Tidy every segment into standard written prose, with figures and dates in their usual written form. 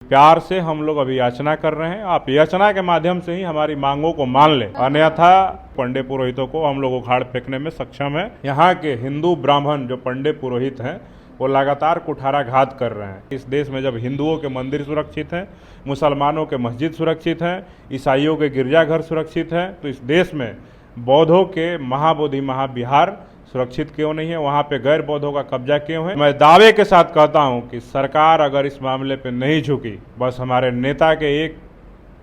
प्यार से हम लोग अभी याचना कर रहे हैं। आप याचना के माध्यम से ही हमारी मांगों को मान लें, अन्यथा पंडे पुरोहितों को हम लोग उखाड़ फेंकने में सक्षम है। यहाँ के हिंदू ब्राह्मण जो पंडे पुरोहित हैं वो लगातार कुठाराघात कर रहे हैं। इस देश में जब हिंदुओं के मंदिर सुरक्षित हैं, मुसलमानों के मस्जिद सुरक्षित हैं, ईसाइयों के गिरजाघर सुरक्षित हैं, तो इस देश में बौद्धों के महाबोधि महाविहार सुरक्षित क्यों नहीं है? वहाँ पे गैर बौद्धों का कब्जा क्यों है? मैं दावे के साथ कहता हूँ कि सरकार अगर इस मामले पे नहीं झुकी, बस हमारे नेता के एक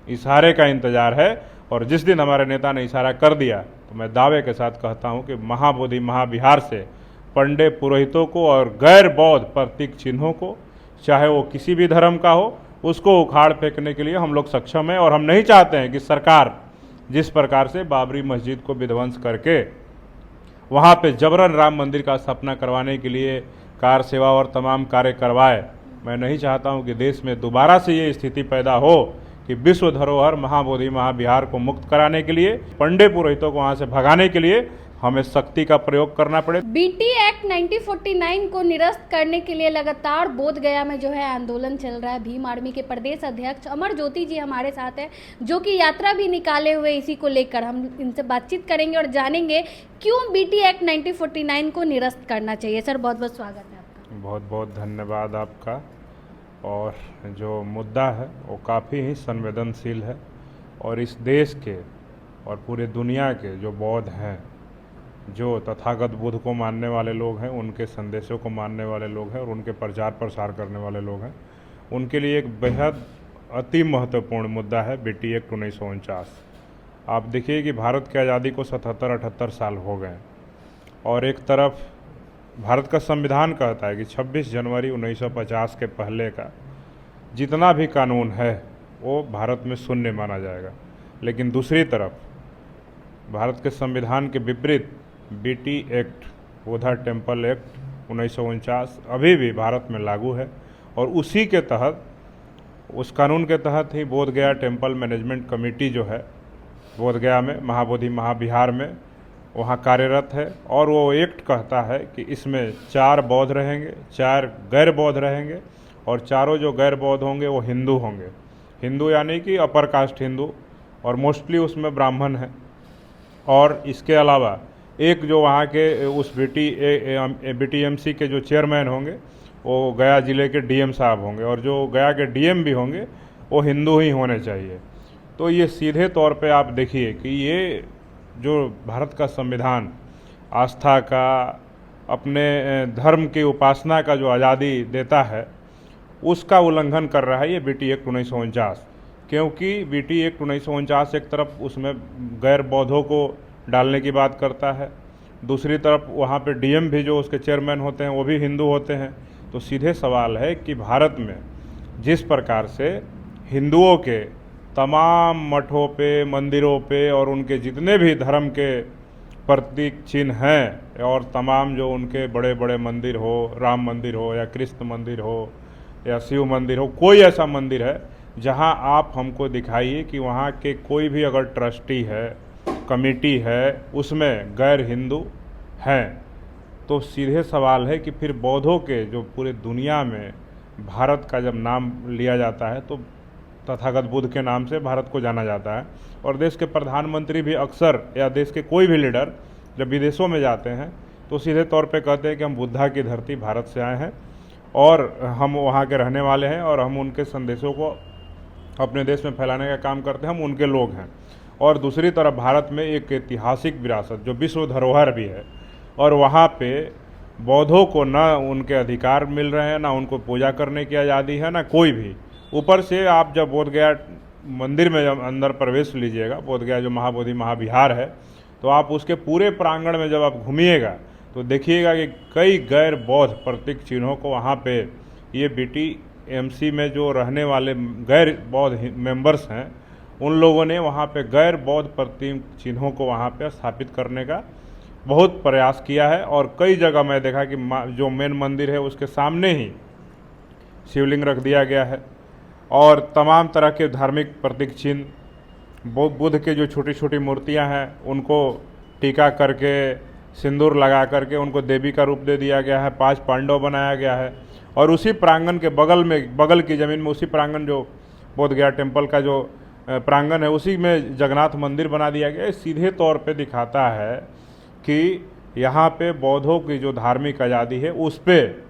इशारे का इंतजार है, और जिस दिन हमारे नेता ने इशारा कर दिया तो मैं दावे के साथ कहता हूँ कि महाबोधि महाविहार से पंडे पुरोहितों को और गैर बौद्ध प्रतीक चिन्हों को, चाहे वो किसी भी धर्म का हो, उसको उखाड़ फेंकने के लिए हम लोग सक्षम हैं। और हम नहीं चाहते हैं कि सरकार जिस प्रकार से बाबरी मस्जिद को विध्वंस करके वहाँ पे जबरन राम मंदिर का स्थापना करवाने के लिए कार सेवा और तमाम कार्य करवाए, मैं नहीं चाहता हूँ कि देश में दोबारा से ये स्थिति पैदा हो कि विश्व धरोहर महाबोधि महाविहार को मुक्त कराने के लिए, पंडे पुरोहितों को वहाँ से भगाने के लिए हमें शक्ति का प्रयोग करना पड़े। बीटी एक्ट 1949 को निरस्त करने के लिए लगातार बोध गया में जो है आंदोलन चल रहा है। भीम आर्मी के प्रदेश अध्यक्ष अमर ज्योति जी हमारे साथ हैं, जो कि यात्रा भी निकाले हुए इसी को लेकर हम इनसे बातचीत करेंगे और जानेंगे क्यों बीटी एक्ट 1949 को निरस्त करना चाहिए। सर, बहुत बहुत स्वागत है आपका। बहुत बहुत धन्यवाद आपका। और जो मुद्दा है वो काफ़ी ही संवेदनशील है, और इस देश के और पूरे दुनिया के जो बौद्ध हैं, जो तथागत बुद्ध को मानने वाले लोग हैं, उनके संदेशों को मानने वाले लोग हैं और उनके प्रचार प्रसार करने वाले लोग हैं, उनके लिए एक बेहद अति महत्वपूर्ण मुद्दा है बीटी एक्ट 1949। आप देखिए कि भारत की आज़ादी को 77-78 साल हो गए, और एक तरफ भारत का संविधान कहता है कि 26 जनवरी 1950 के पहले का जितना भी कानून है वो भारत में शून्य माना जाएगा, लेकिन दूसरी तरफ भारत के संविधान के विपरीत बीटी एक्ट, बोधा टेम्पल एक्ट 1949 अभी भी भारत में लागू है, और उसी के तहत, उस कानून के तहत ही बोध गया टेम्पल मैनेजमेंट कमेटी जो है बोध गया में महाबोधि महाविहार में वहाँ कार्यरत है। और वो एक्ट कहता है कि इसमें 4 बौद्ध रहेंगे, 4 गैर बौद्ध रहेंगे, और चारों जो गैर बौद्ध होंगे वो हिंदू होंगे। हिंदू यानी कि अपर कास्ट हिंदू, और मोस्टली उसमें ब्राह्मण हैं। और इसके अलावा एक जो वहाँ के उस बीटीएमसी के जो चेयरमैन होंगे वो गया ज़िले के डीएम साहब होंगे, और जो गया के डीएम भी होंगे वो हिंदू ही होने चाहिए। तो ये सीधे तौर पे आप देखिए कि ये जो भारत का संविधान आस्था का, अपने धर्म की उपासना का जो आज़ादी देता है, उसका उल्लंघन कर रहा है ये बीटी एक्ट 1949। क्योंकि बीटी एक्ट 1949 एक तरफ उसमें गैर बौद्धों को डालने की बात करता है, दूसरी तरफ वहाँ पे डीएम भी जो उसके चेयरमैन होते हैं वो भी हिंदू होते हैं। तो सीधे सवाल है कि भारत में जिस प्रकार से हिंदुओं के तमाम मठों पे, मंदिरों पे, और उनके जितने भी धर्म के प्रतीक चिन्ह हैं, और तमाम जो उनके बड़े बड़े मंदिर हो, राम मंदिर हो या कृष्ण मंदिर हो या शिव मंदिर हो, कोई ऐसा मंदिर है जहां आप हमको दिखाइए कि वहां के कोई भी अगर ट्रस्टी है, कमेटी है, उसमें गैर हिंदू हैं। तो सीधे सवाल है कि फिर बौद्धों के जो पूरे दुनिया में भारत का जब नाम लिया जाता है तो तथागत बुद्ध के नाम से भारत को जाना जाता है। और देश के प्रधानमंत्री भी अक्सर, या देश के कोई भी लीडर जब विदेशों में जाते हैं तो सीधे तौर पे कहते हैं कि हम बुद्धा की धरती भारत से आए हैं और हम वहाँ के रहने वाले हैं, और हम उनके संदेशों को अपने देश में फैलाने का काम करते हैं, हम उनके लोग हैं। और दूसरी तरफ भारत में एक ऐतिहासिक विरासत जो विश्व धरोहर भी है, और वहाँ पे बौद्धों को ना उनके अधिकार मिल रहे हैं, ना उनको पूजा करने की आज़ादी है, ना कोई भी। ऊपर से आप जब बोध गया मंदिर में जब अंदर प्रवेश लीजिएगा, बोध गया जो महाबोधि महाविहार है, तो आप उसके पूरे प्रांगण में जब आप घूमिएगा तो देखिएगा कि कई गैर बौद्ध प्रतीक चिन्हों को वहाँ पे ये बीटीएमसी में जो रहने वाले गैर बौद्ध मेंबर्स हैं, उन लोगों ने वहाँ पे गैर बौद्ध प्रतीक चिन्हों को वहाँ पे स्थापित करने का बहुत प्रयास किया है। और कई जगह मैं देखा कि जो मेन मंदिर है उसके सामने ही शिवलिंग रख दिया गया है, और तमाम तरह के धार्मिक प्रतीक चिन्ह, बुद्ध के जो छोटी छोटी मूर्तियां हैं उनको टीका करके, सिंदूर लगा करके उनको देवी का रूप दे दिया गया है, 5 पांडव बनाया गया है। और उसी प्रांगण के बगल की ज़मीन में, उसी प्रांगण जो बोध गया टेम्पल का जो प्रांगण है, उसी में जगन्नाथ मंदिर बना दिया गया। सीधे तौर पे दिखाता है कि यहाँ पे बौद्धों की जो धार्मिक आज़ादी है उस पर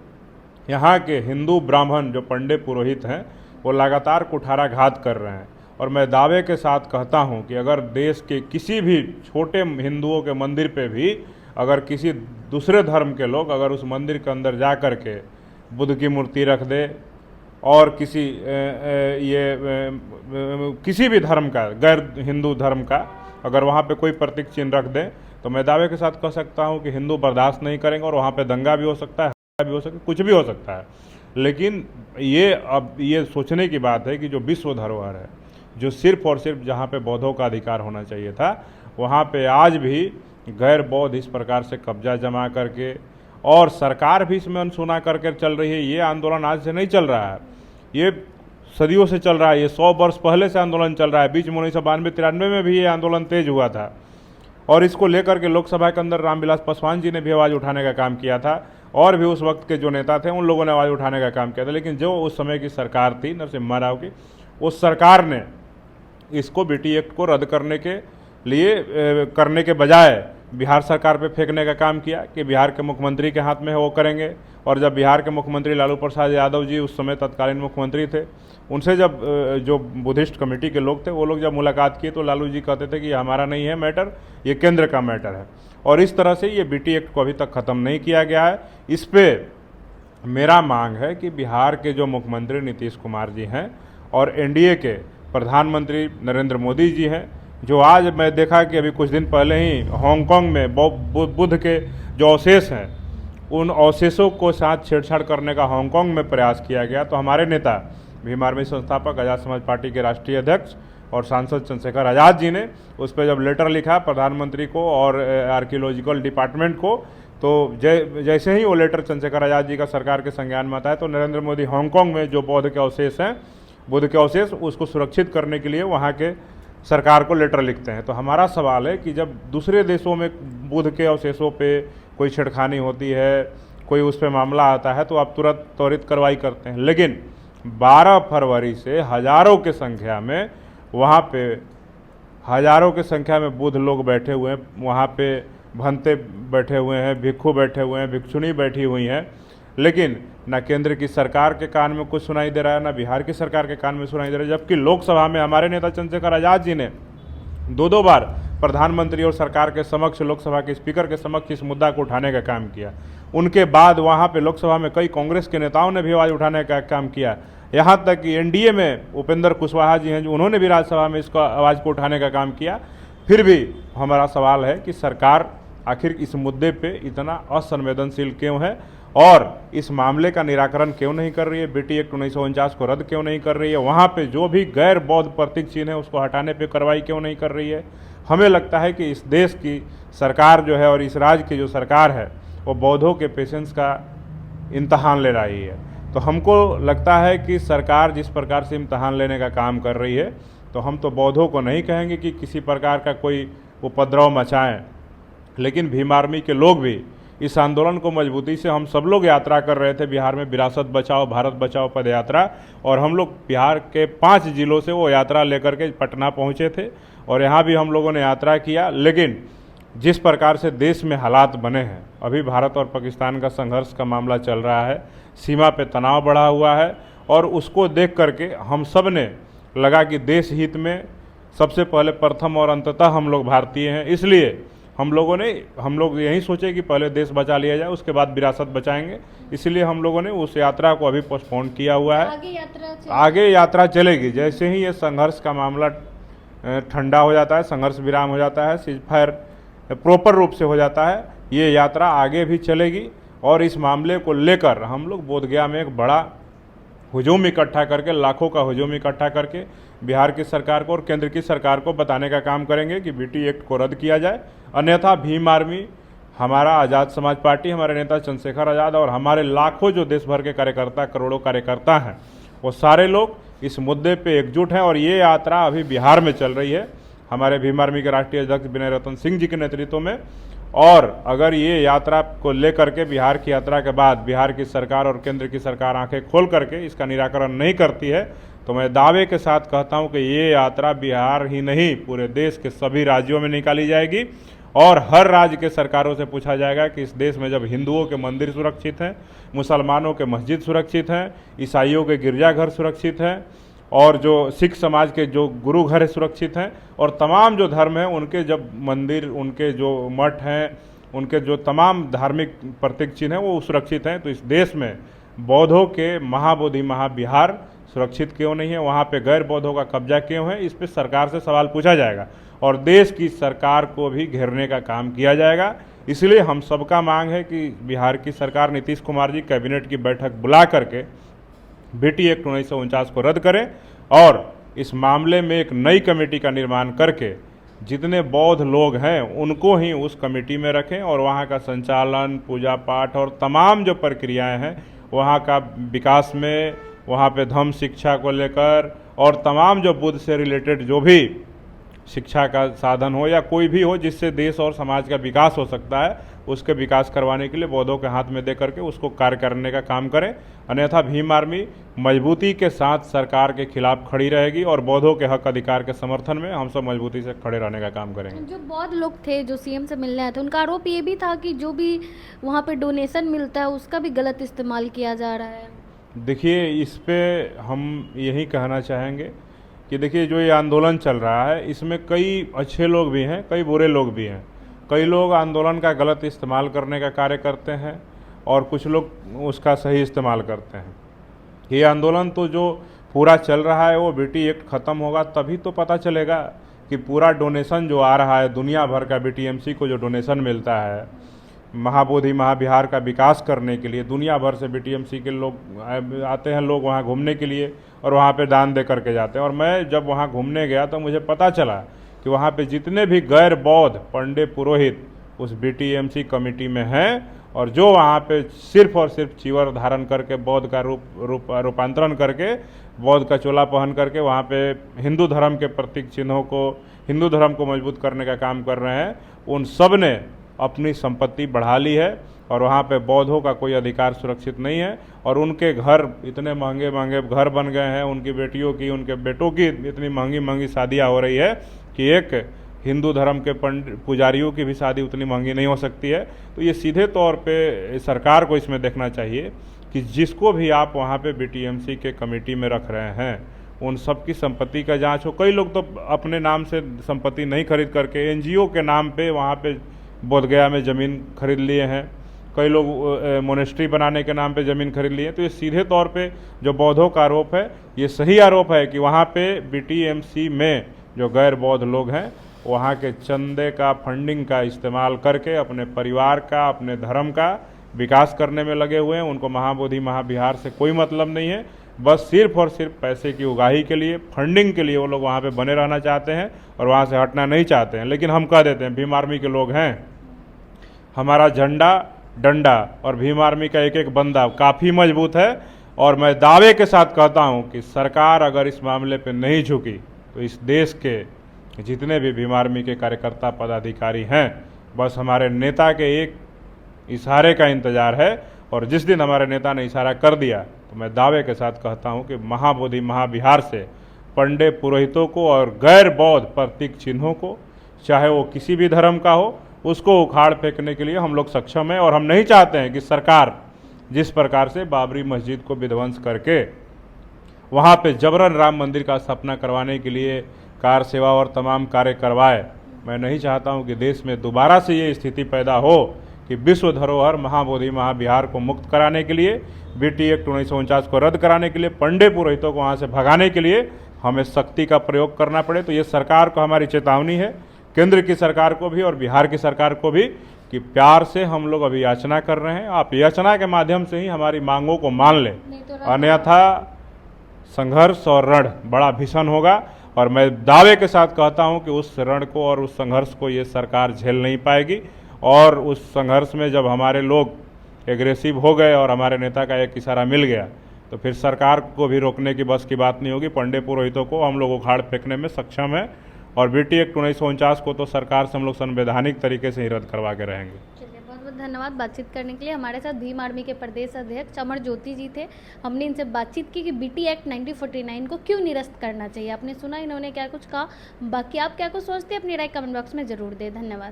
यहाँ के हिंदू ब्राह्मण जो पंडित पुरोहित हैं वो लगातार कुठाराघात कर रहे हैं। और मैं दावे के साथ कहता हूँ कि अगर देश के किसी भी छोटे हिंदुओं के मंदिर पे भी अगर किसी दूसरे धर्म के लोग अगर उस मंदिर के अंदर जा कर के बुद्ध की मूर्ति रख दे और किसी भी धर्म का, गैर हिंदू धर्म का अगर वहाँ पे कोई प्रतीक चिन्ह रख दें, तो मैं दावे के साथ कह सकता हूँ कि हिंदू बर्दाश्त नहीं करेंगे और वहाँ पे दंगा भी हो सकता है, भी हो सकता है, कुछ भी हो सकता है। लेकिन ये सोचने की बात है कि जो विश्व धरोहर है, जो सिर्फ और सिर्फ जहाँ पे बौद्धों का अधिकार होना चाहिए था, वहाँ पे आज भी गैर बौद्ध इस प्रकार से कब्जा जमा करके, और सरकार भी इसमें अनसुना करके चल रही है। ये आंदोलन आज से नहीं चल रहा है, ये सदियों से चल रहा है, ये 100 वर्ष पहले से आंदोलन चल रहा है। बीच में 1992-93 में भी ये आंदोलन तेज हुआ था और इसको लेकर के लोकसभा के अंदर रामविलास पासवान जी ने भी आवाज़ उठाने का काम किया था और भी उस वक्त के जो नेता थे उन लोगों ने आवाज़ उठाने का काम किया था। लेकिन जो उस समय की सरकार थी नरसिम्हा राव की, उस सरकार ने इसको बीटी एक्ट को रद्द करने के बजाय बिहार सरकार पे फेंकने का काम किया कि बिहार के मुख्यमंत्री के हाथ में है, वो करेंगे। और जब बिहार के मुख्यमंत्री लालू प्रसाद यादव जी उस समय तत्कालीन मुख्यमंत्री थे, उनसे जब जो बुद्धिस्ट कमेटी के लोग थे वो लोग जब मुलाकात किए तो लालू जी कहते थे कि हमारा नहीं है मैटर, ये केंद्र का मैटर है। और इस तरह से ये बीटी एक्ट को अभी तक ख़त्म नहीं किया गया है। इस पर मेरा मांग है कि बिहार के जो मुख्यमंत्री नीतीश कुमार जी हैं और एनडीए के प्रधानमंत्री नरेंद्र मोदी जी हैं, जो आज मैं देखा कि अभी कुछ दिन पहले ही हांगकांग में बुद्ध के जो अवशेष हैं उन अवशेषों को साथ छेड़छाड़ करने का हांगकांग में प्रयास किया गया, तो हमारे नेता भीम आर्मी संस्थापक आज़ाद समाज पार्टी के राष्ट्रीय अध्यक्ष और सांसद चंद्रशेखर आज़ाद जी ने उस पर जब लेटर लिखा प्रधानमंत्री को और आर्कियोलॉजिकल डिपार्टमेंट को, तो जैसे ही वो लेटर चंद्रशेखर आज़ाद जी का सरकार के संज्ञान में आता है तो नरेंद्र मोदी हांगकांग में जो बौद्ध के अवशेष हैं, बुद्ध के अवशेष, उसको सुरक्षित करने के लिए वहाँ के सरकार को लेटर लिखते हैं। तो हमारा सवाल है कि जब दूसरे देशों में बुद्ध के अवशेषों पे कोई छेड़खानी होती है, कोई उस पर मामला आता है, तो आप तुरंत त्वरित कार्रवाई करते हैं, लेकिन 12 फरवरी से हज़ारों के संख्या में वहाँ पे हज़ारों की संख्या में बुद्ध लोग बैठे हुए हैं, वहाँ पे भंते बैठे हुए हैं, भिक्षु बैठे हुए हैं, भिक्षुणी बैठी हुई हैं, लेकिन ना केंद्र की सरकार के कान में कुछ सुनाई दे रहा है, ना बिहार की सरकार के कान में सुनाई दे रहा है। जबकि लोकसभा में हमारे नेता चंद्रशेखर आज़ाद जी ने 2 बार प्रधानमंत्री और सरकार के समक्ष, लोकसभा के स्पीकर के समक्ष इस मुद्दा को उठाने का काम किया। उनके बाद वहाँ पे लोकसभा में कई कांग्रेस के नेताओं ने भी आवाज़ उठाने का काम किया, यहाँ तक कि एनडीए में उपेंद्र कुशवाहा जी हैं जो उन्होंने भी राज्यसभा में इसका आवाज़ को उठाने का काम किया। फिर भी हमारा सवाल है कि सरकार आखिर इस मुद्दे पे इतना असंवेदनशील क्यों है और इस मामले का निराकरण क्यों नहीं कर रही है, बीटी एक्ट 1949 को रद्द क्यों नहीं कर रही है, वहाँ पे जो भी गैर बौद्ध प्रतीक चिन्ह है उसको हटाने पे कार्रवाई क्यों नहीं कर रही है। हमें लगता है कि इस देश की सरकार जो है और इस राज्य की जो सरकार है वो बौद्धों के पेशेंस का इम्तहान ले रही है। तो हमको लगता है कि सरकार जिस प्रकार से इम्तहान लेने का काम कर रही है, तो हम तो बौद्धों को नहीं कहेंगे कि किसी प्रकार का कोई उपद्रव मचाएं, लेकिन भीम आर्मी के लोग भी इस आंदोलन को मजबूती से, हम सब लोग यात्रा कर रहे थे बिहार में, विरासत बचाओ भारत बचाओ पद यात्रा, और हम लोग बिहार के 5 जिलों से वो यात्रा लेकर के पटना पहुंचे थे और यहाँ भी हम लोगों ने यात्रा किया। लेकिन जिस प्रकार से देश में हालात बने हैं, अभी भारत और पाकिस्तान का संघर्ष का मामला चल रहा है, सीमा पे तनाव बढ़ा हुआ है, और उसको देख करके हम सब ने लगा कि देश हित में सबसे पहले प्रथम और अंततः हम लोग भारतीय हैं, इसलिए हम लोग यही सोचे कि पहले देश बचा लिया जाए, उसके बाद विरासत बचाएंगे। इसलिए हम लोगों ने उस यात्रा को अभी पोस्टपोन किया हुआ है। आगे यात्रा चलेगी जैसे ही ये संघर्ष का मामला ठंडा हो जाता है, संघर्ष विराम हो जाता है, सीजफायर प्रॉपर रूप से हो जाता है, ये यात्रा आगे भी चलेगी। और इस मामले को लेकर हम लोग बोधगया में एक बड़ा हुजूम इकट्ठा करके, लाखों का हुजूम इकट्ठा करके बिहार की सरकार को और केंद्र की सरकार को बताने का काम करेंगे कि बीटी एक्ट को रद्द किया जाए। अन्यथा भीम आर्मी, हमारा आज़ाद समाज पार्टी, हमारे नेता चंद्रशेखर आज़ाद और हमारे लाखों जो देश भर के कार्यकर्ता, करोड़ों कार्यकर्ता हैं, वो सारे लोग इस मुद्दे पे एकजुट हैं। और ये यात्रा अभी बिहार में चल रही है, हमारे भीम आर्मी के राष्ट्रीय अध्यक्ष विनय रतन सिंह जी के नेतृत्व में, और अगर ये यात्रा को लेकर के, बिहार की यात्रा के बाद बिहार की सरकार और केंद्र की सरकार आंखें खोल करके इसका निराकरण नहीं करती है, तो मैं दावे के साथ कहता हूं कि ये यात्रा बिहार ही नहीं पूरे देश के सभी राज्यों में निकाली जाएगी और हर राज्य के सरकारों से पूछा जाएगा कि इस देश में जब हिंदुओं के मंदिर सुरक्षित हैं, मुसलमानों के मस्जिद सुरक्षित हैं, ईसाइयों के गिरजाघर सुरक्षित हैं और जो सिख समाज के जो गुरु घर सुरक्षित हैं और तमाम जो धर्म हैं उनके जब मंदिर, उनके जो मठ हैं, उनके जो तमाम धार्मिक प्रतीक चिन्ह हैं वो सुरक्षित हैं, तो इस देश में बौद्धों के महाबोधि महाविहार सुरक्षित क्यों नहीं है, वहाँ पे गैर बौद्धों का कब्जा क्यों है, इस पे सरकार से सवाल पूछा जाएगा और देश की सरकार को भी घेरने का काम किया जाएगा। इसलिए हम सबका मांग है कि बिहार की सरकार, नीतीश कुमार जी कैबिनेट की बैठक बुला करके BT एक्ट 1949 को रद्द करें और इस मामले में एक नई कमेटी का निर्माण करके जितने बौद्ध लोग हैं उनको ही उस कमेटी में रखें और वहाँ का संचालन, पूजा पाठ और तमाम जो प्रक्रियाएं हैं वहाँ का विकास में, वहाँ पे धम्म शिक्षा को लेकर और तमाम जो बुद्ध से रिलेटेड जो भी शिक्षा का साधन हो या कोई भी हो जिससे देश और समाज का विकास हो सकता है, उसके विकास करवाने के लिए बौद्धों के हाथ में दे करके उसको कार्य करने का काम करें। अन्यथा भीम आर्मी मजबूती के साथ सरकार के खिलाफ खड़ी रहेगी और बौद्धों के हक अधिकार के समर्थन में हम सब मजबूती से खड़े रहने का काम करेंगे। जो बौद्ध लोग थे जो सीएम से मिलने आए थे, उनका आरोप ये भी था कि जो भी वहाँ पे डोनेशन मिलता है उसका भी गलत इस्तेमाल किया जा रहा है। देखिए, इस पे हम यही कहना चाहेंगे कि देखिए जो ये आंदोलन चल रहा है इसमें कई अच्छे लोग भी हैं, कई बुरे लोग भी हैं। कई लोग आंदोलन का गलत इस्तेमाल करने का कार्य करते हैं और कुछ लोग उसका सही इस्तेमाल करते हैं। ये आंदोलन तो जो पूरा चल रहा है वो BT एक्ट ख़त्म होगा तभी तो पता चलेगा कि पूरा डोनेशन जो आ रहा है दुनिया भर का, BTMC को जो डोनेशन मिलता है महाबोधि महाविहार का विकास करने के लिए, दुनिया भर से BTMC के लोग आते हैं, लोग वहाँ घूमने के लिए और वहाँ पे दान दे करके जाते हैं। और मैं जब वहाँ घूमने गया तो मुझे पता चला कि वहाँ पे जितने भी गैर बौद्ध पंडे पुरोहित उस BTMC कमेटी में हैं और जो वहाँ पे सिर्फ और सिर्फ चीवर धारण करके बौद्ध का रूपांतरण करके बौद्ध का चोला पहन करके वहाँ पे हिंदू धर्म के प्रतीक चिन्हों को, हिंदू धर्म को मजबूत करने का काम कर रहे हैं, उन सब ने अपनी संपत्ति बढ़ा ली है और वहाँ पे बौद्धों का कोई अधिकार सुरक्षित नहीं है और उनके घर इतने महंगे महंगे घर बन गए हैं, उनकी बेटियों की, उनके बेटों की इतनी महंगी महंगी शादियाँ हो रही है कि एक हिंदू धर्म के पुजारियों की भी शादी उतनी महंगी नहीं हो सकती है। तो ये सीधे तौर पे सरकार को इसमें देखना चाहिए कि जिसको भी आप वहाँ पे BTMC के कमेटी में रख रहे हैं उन सब की संपत्ति का जांच हो। कई लोग तो अपने नाम से संपत्ति नहीं खरीद करके NGO के नाम पे वहाँ पे बोधगया में ज़मीन खरीद लिए हैं, कई लोग मोनेस्ट्री बनाने के नाम पे ज़मीन खरीद लिए। तो ये सीधे तौर पे जो बौद्धों का आरोप है, ये सही आरोप है कि वहाँ पे BTMC में जो गैर बौद्ध लोग हैं वहाँ के चंदे का, फंडिंग का इस्तेमाल करके अपने परिवार का, अपने धर्म का विकास करने में लगे हुए हैं। उनको महाबोधि महाविहार से कोई मतलब नहीं है, बस सिर्फ और सिर्फ पैसे की उगाही के लिए, फंडिंग के लिए वो लोग वहाँ पे बने रहना चाहते हैं और वहाँ से हटना नहीं चाहते हैं। लेकिन हम कह देते हैं भीम आर्मी के लोग हैं, हमारा झंडा, डंडा और भीम आर्मी का एक एक बंदा काफ़ी मजबूत है और मैं दावे के साथ कहता हूँ कि सरकार अगर इस मामले पर नहीं झुकी तो इस देश के जितने भी भीम आर्मी के कार्यकर्ता पदाधिकारी हैं बस हमारे नेता के एक इशारे का इंतज़ार है और जिस दिन हमारे नेता ने इशारा कर दिया तो मैं दावे के साथ कहता हूं कि महाबोधि महाविहार से पंडे पुरोहितों को और गैर बौद्ध प्रतीक चिन्हों को, चाहे वो किसी भी धर्म का हो, उसको उखाड़ फेंकने के लिए हम लोग सक्षम हैं। और हम नहीं चाहते हैं कि सरकार जिस प्रकार से बाबरी मस्जिद को विध्वंस करके वहाँ पे जबरन राम मंदिर का स्थापना करवाने के लिए कार सेवा और तमाम कार्य करवाए, मैं नहीं चाहता हूँ कि देश में दोबारा से ये स्थिति पैदा हो कि विश्व धरोहर महाबोधि महाविहार को मुक्त कराने के लिए, BT एक्ट 1949 को रद्द कराने के लिए, पंडे पुरोहितों को वहाँ से भगाने के लिए हमें शक्ति का प्रयोग करना पड़े। तो ये सरकार को हमारी चेतावनी है, केंद्र की सरकार को भी और बिहार की सरकार को भी, कि प्यार से हम लोग अभी याचना कर रहे हैं, आप याचना के माध्यम से ही हमारी मांगों को मान लें, अन्यथा संघर्ष और रण बड़ा भीषण होगा। और मैं दावे के साथ कहता हूं कि उस रण को और उस संघर्ष को ये सरकार झेल नहीं पाएगी और उस संघर्ष में जब हमारे लोग एग्रेसिव हो गए और हमारे नेता का एक इशारा मिल गया तो फिर सरकार को भी रोकने की बस की बात नहीं होगी। पंडे पुरोहितों को हम लोग उखाड़ फेंकने में सक्षम है और बीटी एक्ट 1949 को तो सरकार से हम लोग संवैधानिक तरीके से ही रद्द करवा के रहेंगे। चलिए, बहुत बहुत धन्यवाद बातचीत करने के लिए। हमारे साथ भीम आर्मी के प्रदेश अध्यक्ष अमर ज्योति जी थे। हमने इनसे बातचीत की कि बीटी एक्ट 1949 को क्यों निरस्त करना चाहिए। आपने सुना इन्होंने क्या कुछ कहा, बाकी आप क्या कुछ सोचते हैं अपनी राय कमेंट बॉक्स में ज़रूर दें। धन्यवाद।